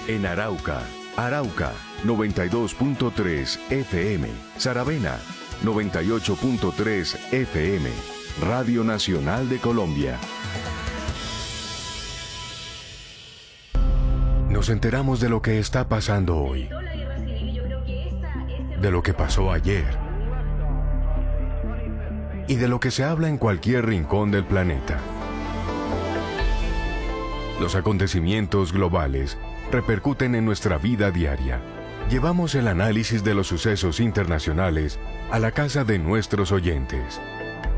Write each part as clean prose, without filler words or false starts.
En Arauca, 92.3 FM. Saravena, 98.3 FM. Radio Nacional de Colombia. Nos enteramos de lo que está pasando hoy, de lo que pasó ayer y de lo que se habla en cualquier rincón del planeta. Los acontecimientos globales repercuten en nuestra vida diaria. Llevamos el análisis de los sucesos internacionales a la casa de nuestros oyentes.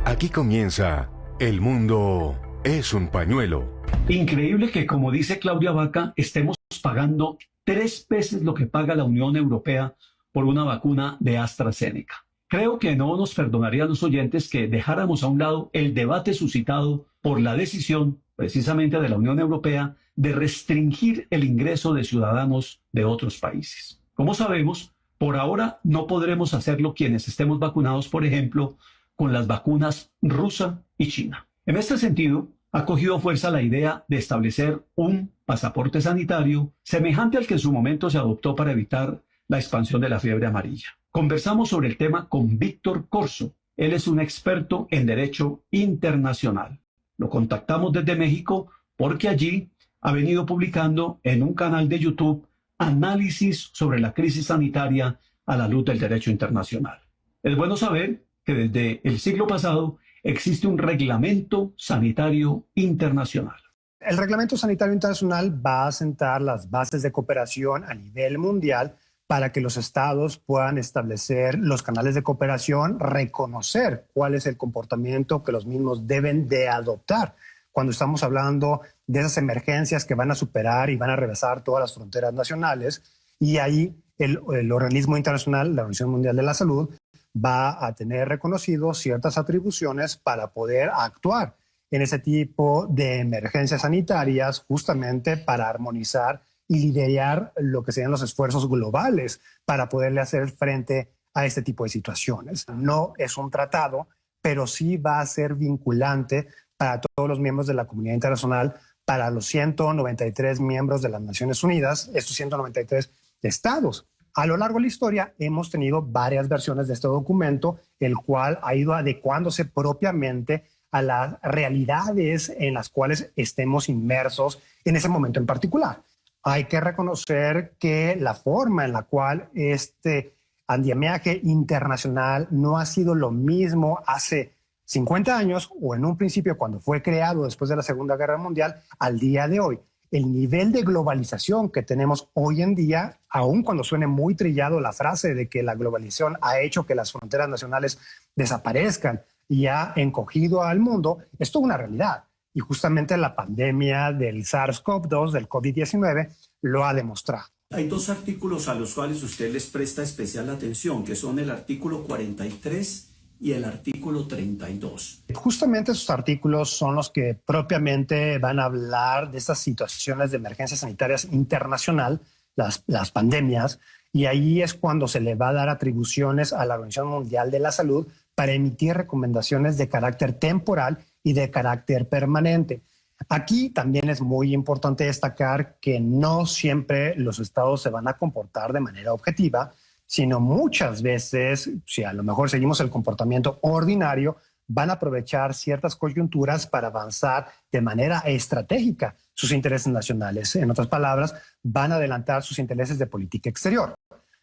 Aquí comienza El Mundo es un Pañuelo. Increíble que, como dice Claudia Vaca, estemos pagando 3 veces lo que paga la Unión Europea por una vacuna de AstraZeneca. Creo que no nos perdonarían los oyentes que dejáramos a un lado el debate suscitado por la decisión precisamente de la Unión Europea de restringir el ingreso de ciudadanos de otros países. Como sabemos, por ahora no podremos hacerlo quienes estemos vacunados, por ejemplo, con las vacunas rusa y china. En este sentido, ha cogido fuerza la idea de establecer un pasaporte sanitario semejante al que en su momento se adoptó para evitar la expansión de la fiebre amarilla. Conversamos sobre el tema con Víctor Corso. Él es un experto en derecho internacional. Lo contactamos desde México porque allí ha venido publicando en un canal de YouTube análisis sobre la crisis sanitaria a la luz del derecho internacional. Es bueno saber que desde el siglo pasado existe un reglamento sanitario internacional. El reglamento sanitario internacional va a sentar las bases de cooperación a nivel mundial para que los estados puedan establecer los canales de cooperación, reconocer cuál es el comportamiento que los mismos deben de adoptar cuando estamos hablando de esas emergencias que van a superar y van a rebasar todas las fronteras nacionales. Y ahí el organismo internacional, la Organización Mundial de la Salud, va a tener reconocido ciertas atribuciones para poder actuar en ese tipo de emergencias sanitarias, justamente para armonizar y liderar lo que serían los esfuerzos globales para poderle hacer frente a este tipo de situaciones. No es un tratado, pero sí va a ser vinculante para todos los miembros de la comunidad internacional, para los 193 miembros de las Naciones Unidas, estos 193 estados. A lo largo de la historia hemos tenido varias versiones de este documento, el cual ha ido adecuándose propiamente a las realidades en las cuales estemos inmersos en ese momento en particular. Hay que reconocer que la forma en la cual este andamiaje internacional no ha sido lo mismo hace 50 años o en un principio cuando fue creado después de la Segunda Guerra Mundial al día de hoy. El nivel de globalización que tenemos hoy en día, aun cuando suene muy trillado la frase de que la globalización ha hecho que las fronteras nacionales desaparezcan y ha encogido al mundo, es toda una realidad. Y justamente la pandemia del SARS-CoV-2, del COVID-19, lo ha demostrado. Hay 2 artículos a los cuales usted les presta especial atención, que son el artículo 43 y el artículo 32. Justamente esos artículos son los que propiamente van a hablar de estas situaciones de emergencias sanitarias internacional, las pandemias, y ahí es cuando se le va a dar atribuciones a la Organización Mundial de la Salud para emitir recomendaciones de carácter temporal y de carácter permanente. Aquí también es muy importante destacar que no siempre los estados se van a comportar de manera objetiva, sino muchas veces, si a lo mejor seguimos el comportamiento ordinario, van a aprovechar ciertas coyunturas para avanzar de manera estratégica sus intereses nacionales. En otras palabras, van a adelantar sus intereses de política exterior.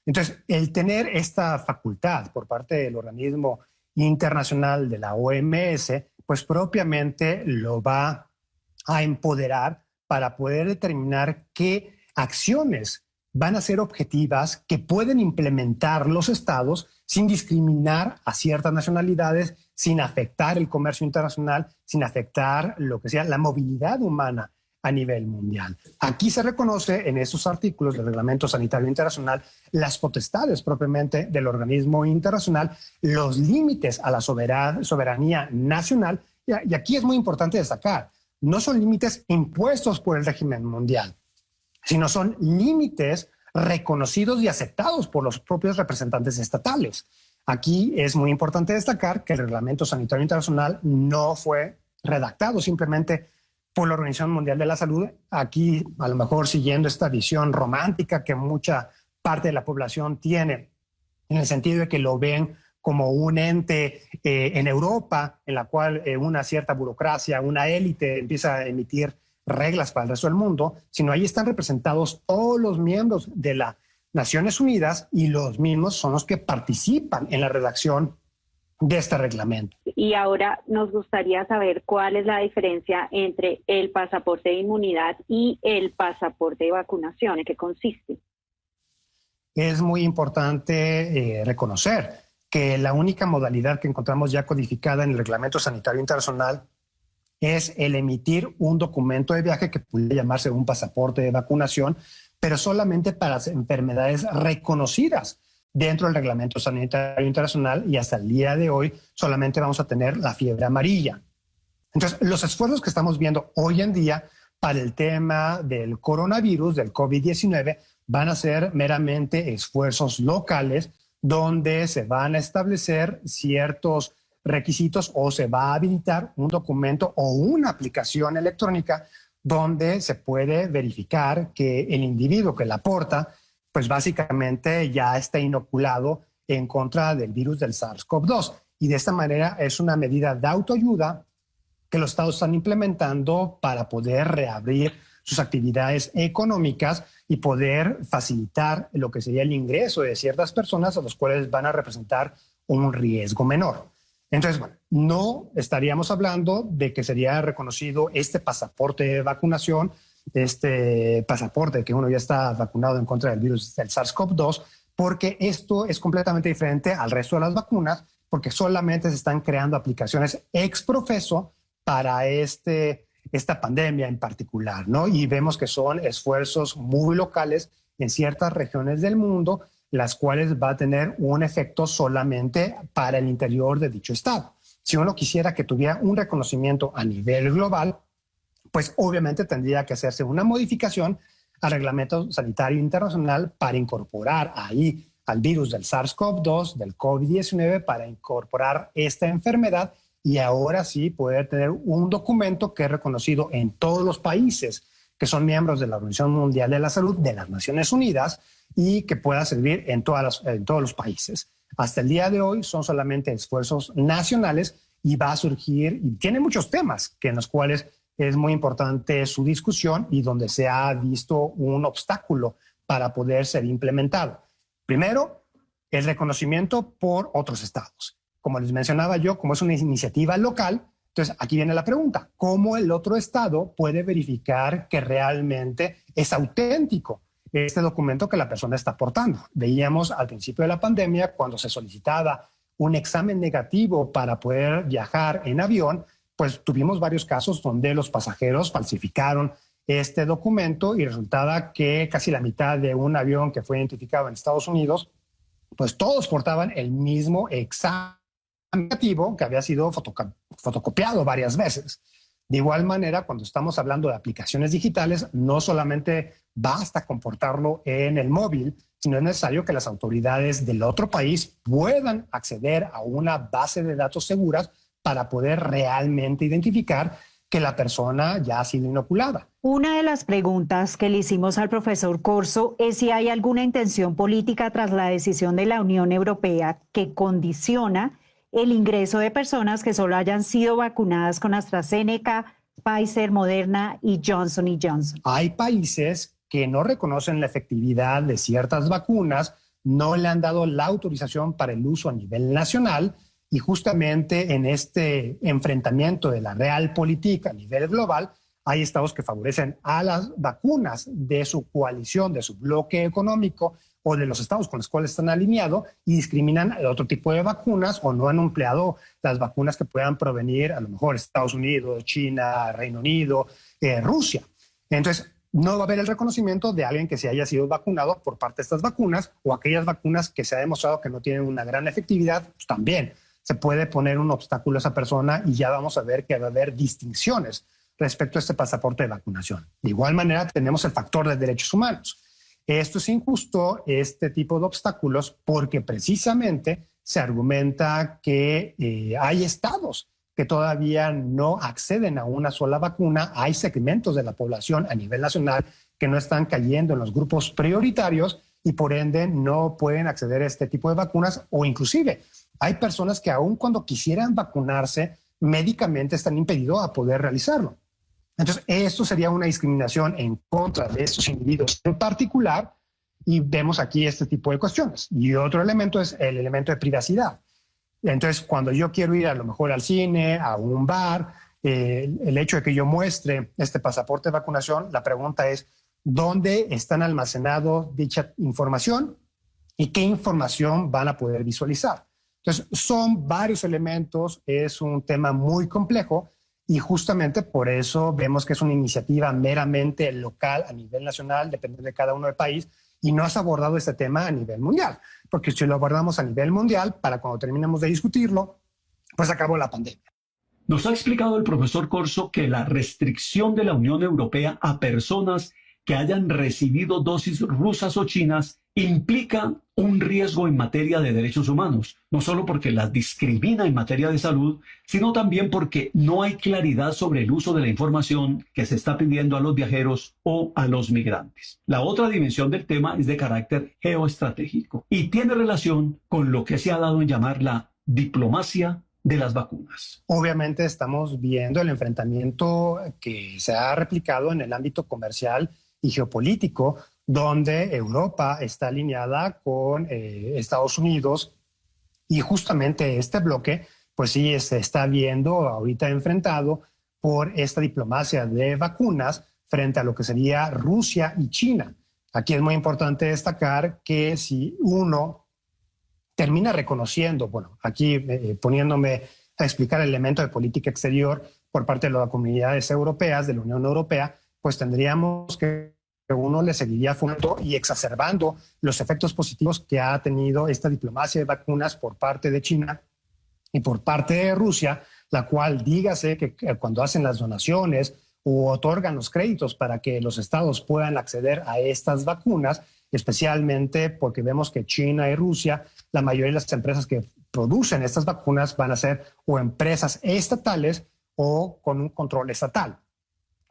Entonces, el tener esta facultad por parte del organismo internacional de la OMS, pues propiamente lo va a empoderar para poder determinar qué acciones van a ser objetivas que pueden implementar los estados sin discriminar a ciertas nacionalidades, sin afectar el comercio internacional, sin afectar lo que sea la movilidad humana a nivel mundial. Aquí se reconoce en esos artículos del Reglamento Sanitario Internacional las potestades propiamente del organismo internacional, los límites a la soberanía nacional, y aquí es muy importante destacar, no son límites impuestos por el régimen mundial, sino son límites reconocidos y aceptados por los propios representantes estatales. Aquí es muy importante destacar que el Reglamento Sanitario Internacional no fue redactado simplemente por la Organización Mundial de la Salud. Aquí, a lo mejor siguiendo esta visión romántica que mucha parte de la población tiene, en el sentido de que lo ven como un ente en Europa, en la cual una cierta burocracia, una élite empieza a emitir reglas para el resto del mundo, sino ahí están representados todos los miembros de las Naciones Unidas y los mismos son los que participan en la redacción de este reglamento. Y ahora nos gustaría saber cuál es la diferencia entre el pasaporte de inmunidad y el pasaporte de vacunación, ¿en qué consiste? Es muy importante reconocer que la única modalidad que encontramos ya codificada en el Reglamento Sanitario Internacional es el emitir un documento de viaje que puede llamarse un pasaporte de vacunación, pero solamente para las enfermedades reconocidas dentro del Reglamento Sanitario Internacional, y hasta el día de hoy solamente vamos a tener la fiebre amarilla. Entonces, los esfuerzos que estamos viendo hoy en día para el tema del coronavirus, del COVID-19, van a ser meramente esfuerzos locales donde se van a establecer ciertos requisitos o se va a habilitar un documento o una aplicación electrónica donde se puede verificar que el individuo que la porta, pues básicamente ya está inoculado en contra del virus del SARS-CoV-2. Y de esta manera es una medida de autoayuda que los estados están implementando para poder reabrir sus actividades económicas y poder facilitar lo que sería el ingreso de ciertas personas a los cuales van a representar un riesgo menor. Entonces, bueno, no estaríamos hablando de que sería reconocido este pasaporte de vacunación, este pasaporte de que uno ya está vacunado en contra del virus del SARS-CoV-2, porque esto es completamente diferente al resto de las vacunas, porque solamente se están creando aplicaciones ex profeso para esta pandemia en particular, ¿no? Y vemos que son esfuerzos muy locales en ciertas regiones del mundo, las cuales va a tener un efecto solamente para el interior de dicho estado. Si uno quisiera que tuviera un reconocimiento a nivel global, pues obviamente tendría que hacerse una modificación al Reglamento Sanitario Internacional para incorporar ahí al virus del SARS-CoV-2, del COVID-19, para incorporar esta enfermedad y ahora sí poder tener un documento que es reconocido en todos los países que son miembros de la Organización Mundial de la Salud, de las Naciones Unidas, y que pueda servir en todos los países. Hasta el día de hoy son solamente esfuerzos nacionales y va a surgir, y tiene muchos temas en los cuales es muy importante su discusión y donde se ha visto un obstáculo para poder ser implementado. Primero, el reconocimiento por otros estados. Como les mencionaba yo, como es una iniciativa local, entonces aquí viene la pregunta, ¿cómo el otro estado puede verificar que realmente es auténtico este documento que la persona está aportando? Veíamos al principio de la pandemia, cuando se solicitaba un examen negativo para poder viajar en avión, pues tuvimos varios casos donde los pasajeros falsificaron este documento y resultaba que casi la mitad de un avión que fue identificado en Estados Unidos, pues todos portaban el mismo examen negativo que había sido fotocopiado varias veces. De igual manera, cuando estamos hablando de aplicaciones digitales, no solamente basta con portarlo en el móvil, sino es necesario que las autoridades del otro país puedan acceder a una base de datos seguras para poder realmente identificar que la persona ya ha sido inoculada. Una de las preguntas que le hicimos al profesor Corso es si hay alguna intención política tras la decisión de la Unión Europea que condiciona el ingreso de personas que solo hayan sido vacunadas con AstraZeneca, Pfizer, Moderna y Johnson & Johnson. Hay países que no reconocen la efectividad de ciertas vacunas, no le han dado la autorización para el uso a nivel nacional y justamente en este enfrentamiento de la realpolitik a nivel global, hay estados que favorecen a las vacunas de su coalición, de su bloque económico o de los estados con los cuales están alineados y discriminan el otro tipo de vacunas o no han empleado las vacunas que puedan provenir a lo mejor Estados Unidos, China, Reino Unido, Rusia. Entonces, no va a haber el reconocimiento de alguien que se haya sido vacunado por parte de estas vacunas o aquellas vacunas que se ha demostrado que no tienen una gran efectividad, pues también se puede poner un obstáculo a esa persona y ya vamos a ver que va a haber distinciones respecto a este pasaporte de vacunación. De igual manera, tenemos el factor de derechos humanos. Esto es injusto, este tipo de obstáculos, porque precisamente se argumenta que hay estados que todavía no acceden a una sola vacuna. Hay segmentos de la población a nivel nacional que no están cayendo en los grupos prioritarios y por ende no pueden acceder a este tipo de vacunas, o inclusive hay personas que aun cuando quisieran vacunarse médicamente están impedidos a poder realizarlo. Entonces, esto sería una discriminación en contra de estos individuos en particular, y vemos aquí este tipo de cuestiones. Y otro elemento es el elemento de privacidad. Entonces, cuando yo quiero ir a lo mejor al cine, a un bar, el hecho de que yo muestre este pasaporte de vacunación, la pregunta es, ¿dónde están almacenados dicha información y qué información van a poder visualizar? Entonces, son varios elementos, es un tema muy complejo y justamente por eso vemos que es una iniciativa meramente local a nivel nacional, depende de cada uno del país, y no has abordado este tema a nivel mundial, porque si lo abordamos a nivel mundial, para cuando terminemos de discutirlo, pues acabó la pandemia. Nos ha explicado el profesor Corso que la restricción de la Unión Europea a personas que hayan recibido dosis rusas o chinas implica un riesgo en materia de derechos humanos, no solo porque las discrimina en materia de salud, sino también porque no hay claridad sobre el uso de la información que se está pidiendo a los viajeros o a los migrantes. La otra dimensión del tema es de carácter geoestratégico y tiene relación con lo que se ha dado en llamar la diplomacia de las vacunas. Obviamente estamos viendo el enfrentamiento que se ha replicado en el ámbito comercial y geopolítico, donde Europa está alineada con Estados Unidos, y justamente este bloque, pues sí, se está viendo ahorita enfrentado por esta diplomacia de vacunas frente a lo que sería Rusia y China. Aquí es muy importante destacar que si uno termina reconociendo, bueno, aquí poniéndome a explicar el elemento de política exterior por parte de las comunidades europeas, de la Unión Europea, pues tendríamos que uno le seguiría fundando y exacerbando los efectos positivos que ha tenido esta diplomacia de vacunas por parte de China y por parte de Rusia, la cual dígase que cuando hacen las donaciones o otorgan los créditos para que los estados puedan acceder a estas vacunas, especialmente porque vemos que China y Rusia, la mayoría de las empresas que producen estas vacunas van a ser o empresas estatales o con un control estatal.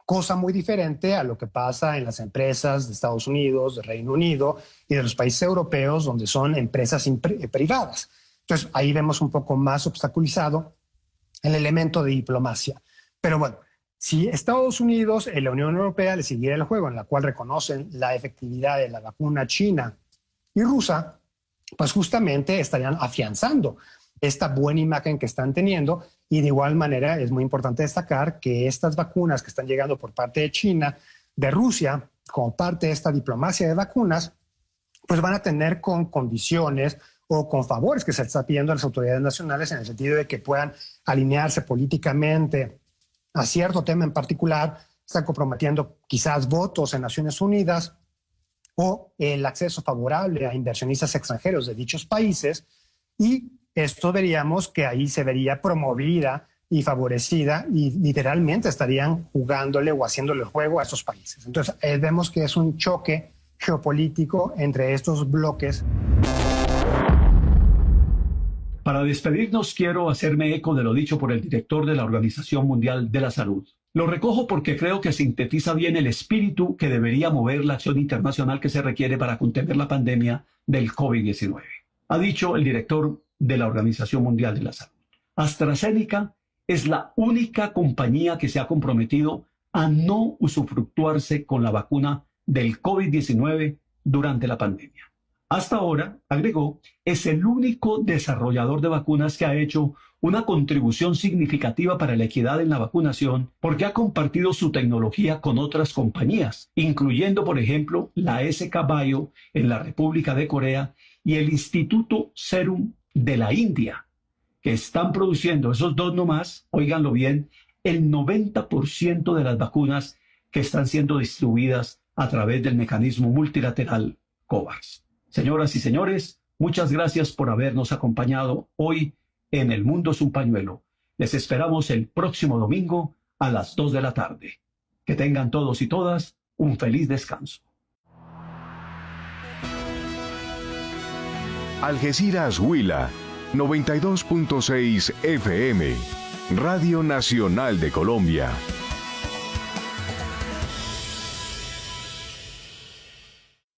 Cosa muy diferente a lo que pasa en las empresas de Estados Unidos, de Reino Unido y de los países europeos, donde son empresas privadas. Entonces, ahí vemos un poco más obstaculizado el elemento de diplomacia. Pero bueno, si Estados Unidos y la Unión Europea le siguiera el juego en la cual reconocen la efectividad de la vacuna china y rusa, pues justamente estarían afianzando esta buena imagen que están teniendo. Y de igual manera es muy importante destacar que estas vacunas que están llegando por parte de China, de Rusia, como parte de esta diplomacia de vacunas, pues van a tener con condiciones o con favores que se está pidiendo a las autoridades nacionales en el sentido de que puedan alinearse políticamente a cierto tema en particular, están comprometiendo quizás votos en Naciones Unidas o el acceso favorable a inversionistas extranjeros de dichos países, y esto veríamos que ahí se vería promovida y favorecida y literalmente estarían jugándole o haciéndole el juego a estos países. Entonces vemos que es un choque geopolítico entre estos bloques. Para despedirnos, quiero hacerme eco de lo dicho por el director de la Organización Mundial de la Salud. Lo recojo porque creo que sintetiza bien el espíritu que debería mover la acción internacional que se requiere para contener la pandemia del COVID-19. Ha dicho el director de la Organización Mundial de la Salud: AstraZeneca es la única compañía que se ha comprometido a no usufructuarse con la vacuna del COVID-19 durante la pandemia. Hasta ahora, agregó, es el único desarrollador de vacunas que ha hecho una contribución significativa para la equidad en la vacunación porque ha compartido su tecnología con otras compañías, incluyendo, por ejemplo, la SK Bio en la República de Corea y el Instituto Serum de la India, que están produciendo, esos dos nomás, óiganlo bien, el 90% de las vacunas que están siendo distribuidas a través del mecanismo multilateral COVAX. Señoras y señores, muchas gracias por habernos acompañado hoy en El Mundo es un Pañuelo. Les esperamos el próximo domingo a las 2 de la tarde. Que tengan todos y todas un feliz descanso. Algeciras Huila, 92.6 FM. Radio Nacional de Colombia.